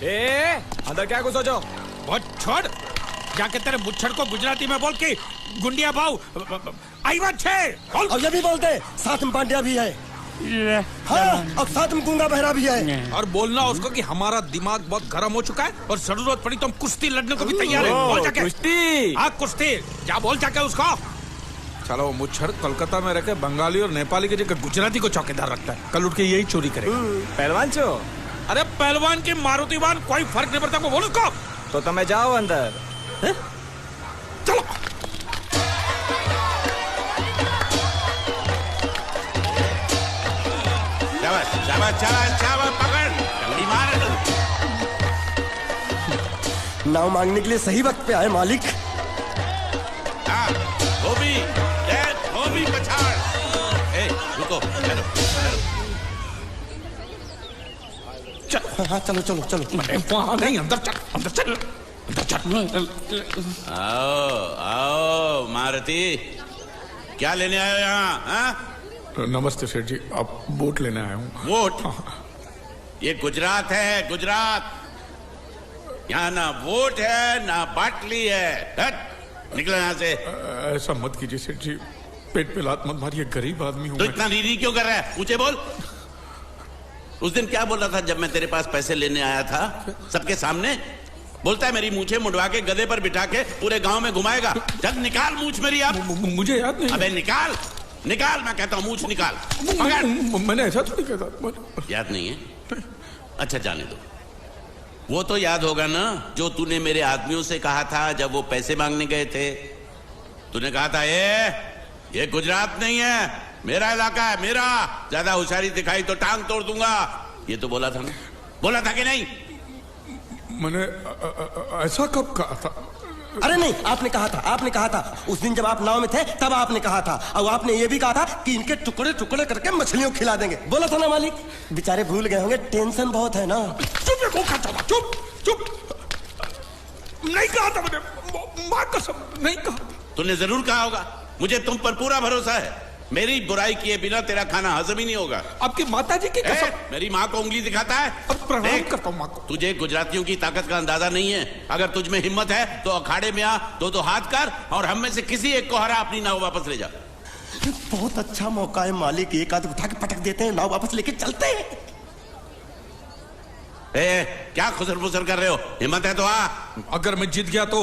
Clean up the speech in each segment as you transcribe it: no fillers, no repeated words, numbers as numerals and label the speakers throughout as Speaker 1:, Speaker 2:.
Speaker 1: ए, अंदर क्या घुसो जो?
Speaker 2: बहुत छोड़, जाके तेरे मुच्छड़ को गुजराती में बोल के गुंडिया भाव आई बात छे।
Speaker 3: अब ये भी बोलते साथ में पांड्या भी है। हाँ, अब साथ में गूंगा बहरा भी है।
Speaker 2: और बोलना उसको कि हमारा दिमाग बहुत गर्म हो चुका है और जरूरत पड़ी तो हम कुश्ती लड़ने को भी तैयार है। बोल जाके
Speaker 1: कुश्ती।
Speaker 2: हाँ कुश्ती, क्या बोल जाके उसको। चलो वो मुच्छड़ कोलकाता में रहकर बंगाली और नेपाली की जगह गुजराती को चौकीदार रखता है, कल उठ के यही चोरी करेगा।
Speaker 1: पहलवान छो?
Speaker 2: अरे पहलवान की मारुतिवान कोई फर्क नहीं पड़ता, को बोल उसको।
Speaker 1: तो તમે જાઓ અંદર।
Speaker 2: चलो
Speaker 4: शाबाश शाबाश शाबाश शाबाश, पकड़ जल्दी मार।
Speaker 3: नाव मांगने के लिए सही वक्त पे आए मालिक।
Speaker 4: हाँ, धोबी पछाड़। ए, रुको, चलो, चलो।
Speaker 3: हाँ चलो चलो चलो।
Speaker 2: वहाँ नहीं, अंदर चल, अंदर चल, अंदर चल।
Speaker 4: आओ आओ मारुति, क्या लेने आए हो यहाँ? हाँ?
Speaker 2: नमस्ते सेठ जी, आप वोट लेने आया हूँ।
Speaker 4: वोट? ये गुजरात है, गुजरात। यहाँ ना वोट है ना बाटली है। हट, निकलो यहाँ से।
Speaker 2: ऐसा मत कीजिए सेठ जी, पेट पे लात मत मारिए, गरीब आदमी हूँ
Speaker 4: तो
Speaker 2: मैं।
Speaker 4: इतना रीरी क्यों कर रहा है? पूछे बोल। उस दिन क्या बोल रहा था जब मैं तेरे पास पैसे लेने आया था सबके सामने? बोलता है मेरी मूछें मुंडवा के गधे पर बिठा के पूरे गांव में घुमाएगा। जब निकाल मूछ मेरी अब।
Speaker 2: मुझे याद नहीं।
Speaker 4: अबे निकाल निकाल, मैं कहता हूँ मूछ निकाल।
Speaker 2: मैंने ऐसा थोड़ी कहता।
Speaker 4: याद नहीं है? अच्छा जाने दो। वो तो याद होगा ना जो तूने मेरे आदमियों से कहा था जब वो पैसे मांगने गए थे। तूने कहा था ये गुजरात नहीं है, मेरा इलाका है, मेरा। ज्यादा होशियारी दिखाई तो टांग तोड़ दूंगा। ये तो बोला था ना? बोला था कि नहीं?
Speaker 2: मैंने ऐसा कब कहा था?
Speaker 3: अरे नहीं, आपने कहा था, आपने कहा था। उस दिन जब आप नाव में थे तब आपने कहा था। और आपने ये भी कहा था कि इनके टुकड़े टुकड़े करके मछलियों खिला देंगे। बोला था ना मालिक? बेचारे भूल गए होंगे, टेंशन बहुत है ना।
Speaker 2: चुप चुप, नहीं कहा था मैंने, मां कसम नहीं कहा।
Speaker 4: तूने जरूर कहा होगा। मुझे तुम पर पूरा भरोसा है। मेरी बुराई किए बिना तेरा खाना हजम ही नहीं होगा।
Speaker 2: आपकी माता जी की कसम।
Speaker 4: मेरी माँ को उंगली दिखाता है।
Speaker 2: अब प्रणाम करता हूँ माँ को।
Speaker 4: तुझे गुजरातियों की ताकत का अंदाजा नहीं है। अगर तुझ में हिम्मत है तो अखाड़े में आ, दो हाथ कर और हम में से किसी एक को हरा अपनी नाव वापस ले जा।
Speaker 3: बहुत अच्छा मौका है मालिक, एक आध उठा के पटक देते हैं, नाव वापस लेके चलते हैं।
Speaker 4: क्या खुसर फुसर कर रहे हो? हिम्मत है तो आ।
Speaker 2: अगर मैं जीत गया तो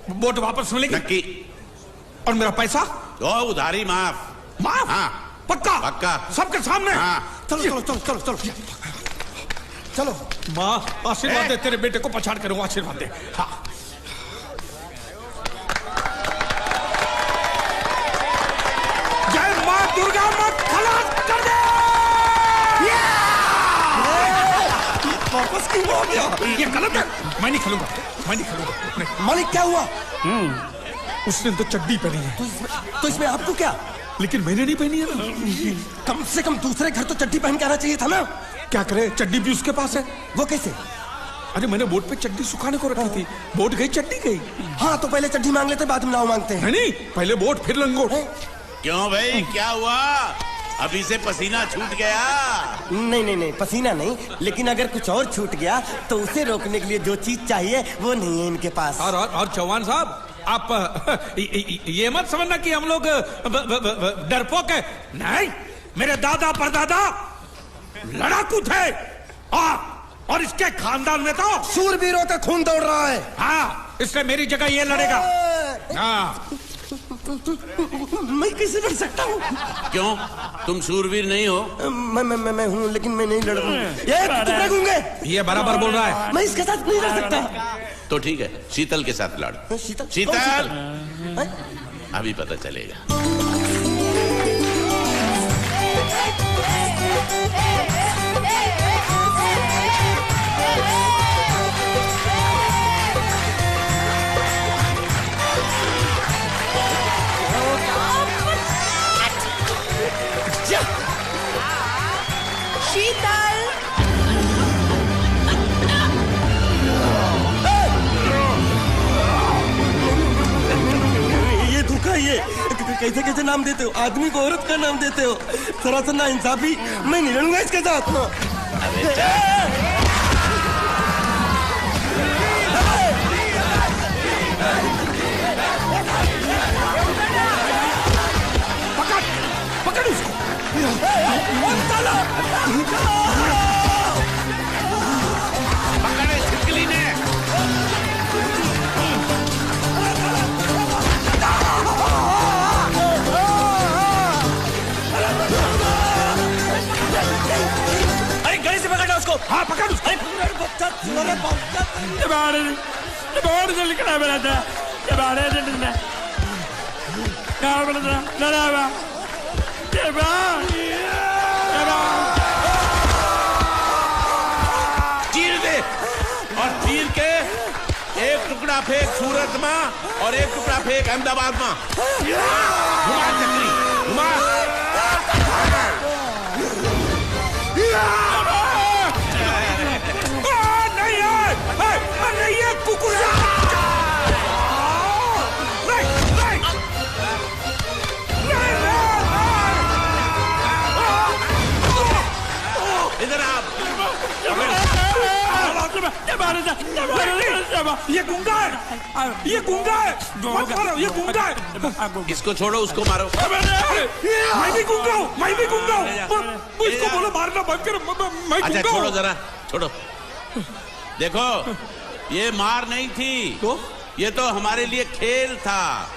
Speaker 2: वोट वापस मिलेगी?
Speaker 4: नक्की।
Speaker 2: और मेरा पैसा?
Speaker 4: तो उधारी माफ।
Speaker 2: माफ?
Speaker 4: हाँ
Speaker 2: पक्का?
Speaker 4: पक्का,
Speaker 2: सबके सामने?
Speaker 4: हाँ।
Speaker 3: चलो चलो चलो चलो चलो चलो।
Speaker 2: माँ आशीर्वाद दे, तेरे बेटे को पछाड़ करूंगा, आशीर्वाद दे। हाँ। जय माँ दुर्गा, मत खलास कर दे।
Speaker 3: वापस क्यों हो गया?
Speaker 2: ये गलत है, मैं नहीं खेलूंगा, मैं नहीं खेलूंगा। नहीं।
Speaker 3: मालिक क्या हुआ?
Speaker 2: उसने तो चड्डी पहनी है।
Speaker 3: तो इसमें आपको क्या?
Speaker 2: लेकिन मैंने नहीं पहनी है ना।
Speaker 3: कम से कम दूसरे घर तो चड्डी पहन के आना चाहिए था ना।
Speaker 2: क्या करे, चड्डी भी उसके पास है।
Speaker 3: वो कैसे?
Speaker 2: अरे मैंने बोट पे चड्डी सुखाने को रखी थी, बोट गई चड्डी गई।
Speaker 3: हाँ तो पहले चड्डी मांग लेते, बाद में नाव मांगते हैं।
Speaker 2: नहीं, पहले बोट फिर लंगोट।
Speaker 4: क्यों भाई, क्या हुआ? अभी से पसीना छूट गया?
Speaker 3: नहीं नहीं नहीं, पसीना नहीं, लेकिन अगर कुछ और छूट गया तो उसे रोकने के लिए जो चीज चाहिए वो नहीं है इनके पास।
Speaker 2: और चौहान साहब, आप ये मत समझना कि हम लोग डरपोक है। नहीं, मेरे दादा परदादा लड़ाकू थे और इसके खानदान में तो
Speaker 3: शूरवीरों का खून दौड़ रहा है।
Speaker 2: हाँ, इसलिए मेरी जगह ये लड़ेगा। हाँ।
Speaker 3: मैं कैसे लड़ सकता हूँ?
Speaker 4: क्यों, तुम शूरवीर नहीं हो?
Speaker 3: मैं हूँ, लेकिन मैं नहीं लड़ रहा हूँ।
Speaker 2: ये बराबर बोल रहा है।
Speaker 3: मैं इसके साथ नहीं लड़ सकता।
Speaker 4: तो ठीक है, शीतल के साथ लड़।
Speaker 3: शीतल?
Speaker 4: शीतल, अभी पता चलेगा।
Speaker 5: शीतल,
Speaker 3: ये धोखा, ये कैसे कैसे नाम देते हो? आदमी को औरत का नाम देते हो, सरासर ना इंसाफी। मैं नहीं लड़ूंगा इसके साथ।
Speaker 4: चीर दे और चीर के एक टुकड़ा फेंक सूरत में और एक टुकड़ा फेंक अहमदाबाद में। घुमा चक्री घुमा।
Speaker 2: नहीं ये कुकुर
Speaker 4: इधर आप।
Speaker 2: ये गुंगा है, ये गुंगा है, मत मारो, ये गुंगा है।
Speaker 4: इसको छोड़ो उसको मारो।
Speaker 2: मैं भी गुंगा हूँ, मैं भी गुंगा हूँ। इसको बोलो मारना बंद करो, मैं
Speaker 4: अच्छा
Speaker 2: गुंगा
Speaker 4: छोड़ो
Speaker 2: हूँ।
Speaker 4: जरा छोड़ो। देखो ये मार नहीं थी
Speaker 2: तो
Speaker 4: ये तो हमारे लिए खेल था।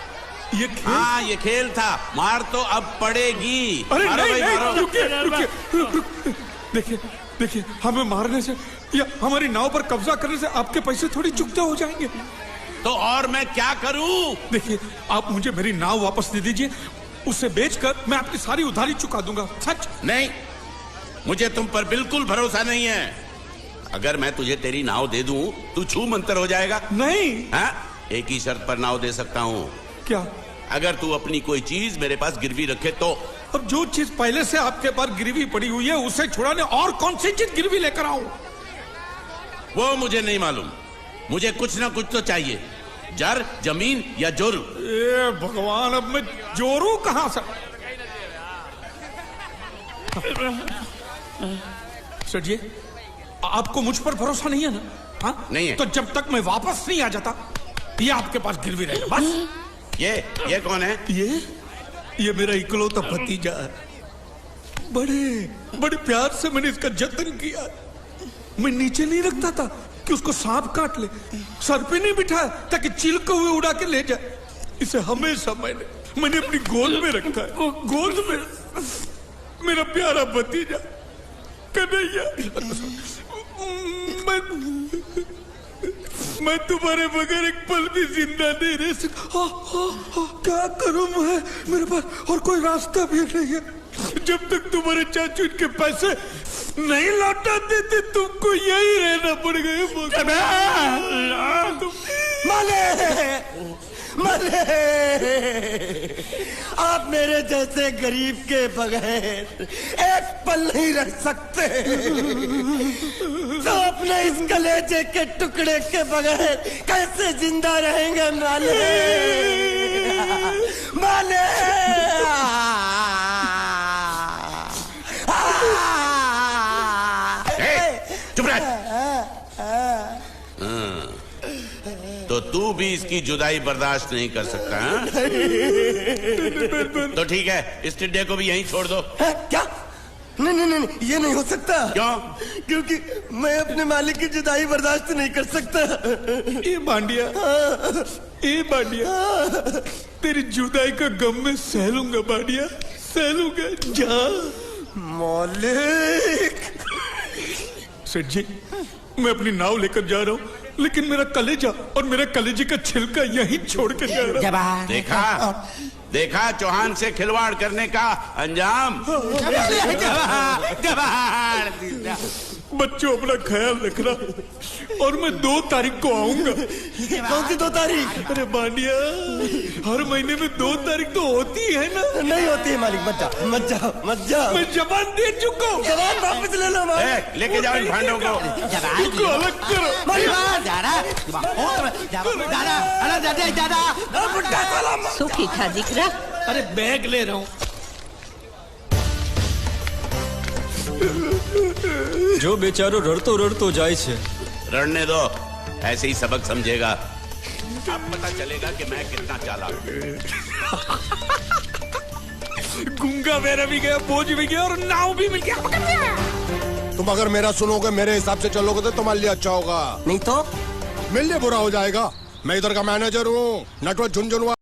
Speaker 2: ये खेल?
Speaker 4: हाँ ये खेल था। मार तो अब पड़ेगी।
Speaker 2: अरे
Speaker 4: मारो
Speaker 2: नहीं
Speaker 4: भाई,
Speaker 2: नहीं
Speaker 4: मारो।
Speaker 2: रुकिए रुकिए देखिए देखिए हमें मारने से या हमारी नाव पर कब्जा करने से आपके पैसे थोड़ी चुकते हो जाएंगे।
Speaker 4: तो और मैं क्या करूं?
Speaker 2: देखिए आप मुझे मेरी नाव वापस दे दीजिए, उसे बेचकर मैं आपकी सारी उधारी चुका दूंगा। सच
Speaker 4: नहीं मुझे तुम पर बिल्कुल भरोसा नहीं है। अगर मैं तुझे तेरी नाव दे दूं तू छू मंतर हो जाएगा।
Speaker 2: नहीं।
Speaker 4: हाँ? एक ही शर्त पर नाव दे सकता हूँ।
Speaker 2: क्या?
Speaker 4: अगर तू अपनी कोई चीज मेरे पास गिरवी रखे तो।
Speaker 2: अब जो चीज पहले से आपके पास गिरवी पड़ी हुई है उसे छुड़ाने और कौन सी चीज गिरवी लेकर आऊं?
Speaker 4: वो मुझे नहीं मालूम। मुझे कुछ ना कुछ तो चाहिए। जर जमीन या जोरू।
Speaker 2: ए भगवान अब मैं जोरू कहां से? सर जी आपको मुझ पर भरोसा नहीं है ना? हाँ?
Speaker 4: नहीं है।
Speaker 2: तो जब तक मैं वापस नहीं आ जाता ये आपके पास गिरवी रहेगा बस।
Speaker 4: ये कौन है?
Speaker 2: ये मेरा इकलौता भतीजा है। बड़े बड़े प्यार से मैंने इसका जतन किया। मैं नीचे नहीं रखता था कि उसको सांप काट ले, सर पे नहीं बिठाया ताकि चिलके हुए उड़ा के ले जाए। इसे हमेशा मैंने अपनी गोद में रखा है। गोद में मेरा प्यारा भतीजा कन्हैया। मैं तुम्हारे बगैर एक पल भी जिंदा नहीं रह सकता। क्या करूं मैं? मेरे पास और कोई रास्ता भी नहीं है। जब तक तुम्हारे चाचू इनके पैसे नहीं लौटा देते तुमको यही रहना पड़ेगा।
Speaker 3: माले माले आप मेरे जैसे गरीब के बगैर एक पल नहीं रह सकते। तो अपने इस कलेजे के टुकड़े के बगैर कैसे जिंदा रहेंगे माले? माले
Speaker 4: चुप रह। तो तू भी इसकी जुदाई बर्दाश्त नहीं कर सकता है? तो ठीक है इस टिड्डे को भी यहीं छोड़ दो।
Speaker 3: क्या? नहीं नहीं नहीं ये नहीं हो सकता।
Speaker 4: क्यों?
Speaker 3: क्योंकि मैं अपने मालिक की जुदाई बर्दाश्त नहीं कर सकता।
Speaker 2: ये बांडिया तेरी जुदाई का गम में सह लूंगा बांडिया, सह लूंगा। जा
Speaker 3: मालिक।
Speaker 2: सेठ जी मैं अपनी नाव लेकर जा रहा हूँ लेकिन मेरा कलेजा और मेरे कलेजे का छिलका यहीं छोड़ कर जा रहा हूँ।
Speaker 4: देखा चौहान से खिलवाड़ करने का अंजाम।
Speaker 2: बच्चों अपना ख्याल रखना और मैं 2 तारीख को आऊंगा।
Speaker 3: कौन सी 2 तारीख?
Speaker 2: अरे बांडिया हर महीने में 2 तारीख तो होती है ना?
Speaker 3: नहीं होती है मालिक। मत जाओ मत जाओ मत जाओ।
Speaker 2: मैं जबान दे चुका हूँ।
Speaker 3: जवान वापस ले लो मालिक।
Speaker 4: लेके जाओ इन भांडों को।
Speaker 2: इनको अलग करो।
Speaker 5: सुखी खा जिक्रा।
Speaker 2: अरे बैग ले रहा हूँ।
Speaker 1: जो बेचारो रड़तो रड़तो जाए छे।
Speaker 4: रड़ने दो ऐसे ही सबक समझेगा। अब पता चलेगा कि मैं कितना चालाक हूं।
Speaker 2: गुंगा मेरा भी गया, बोझ भी गया और नाव भी मिल गया।
Speaker 6: तुम अगर मेरा सुनोगे मेरे हिसाब से चलोगे तो तुम्हारे लिए अच्छा होगा।
Speaker 3: नहीं तो
Speaker 6: मेरे लिए बुरा हो जाएगा। मैं इधर का मैनेजर हूँ। नटवर झुनझुनवा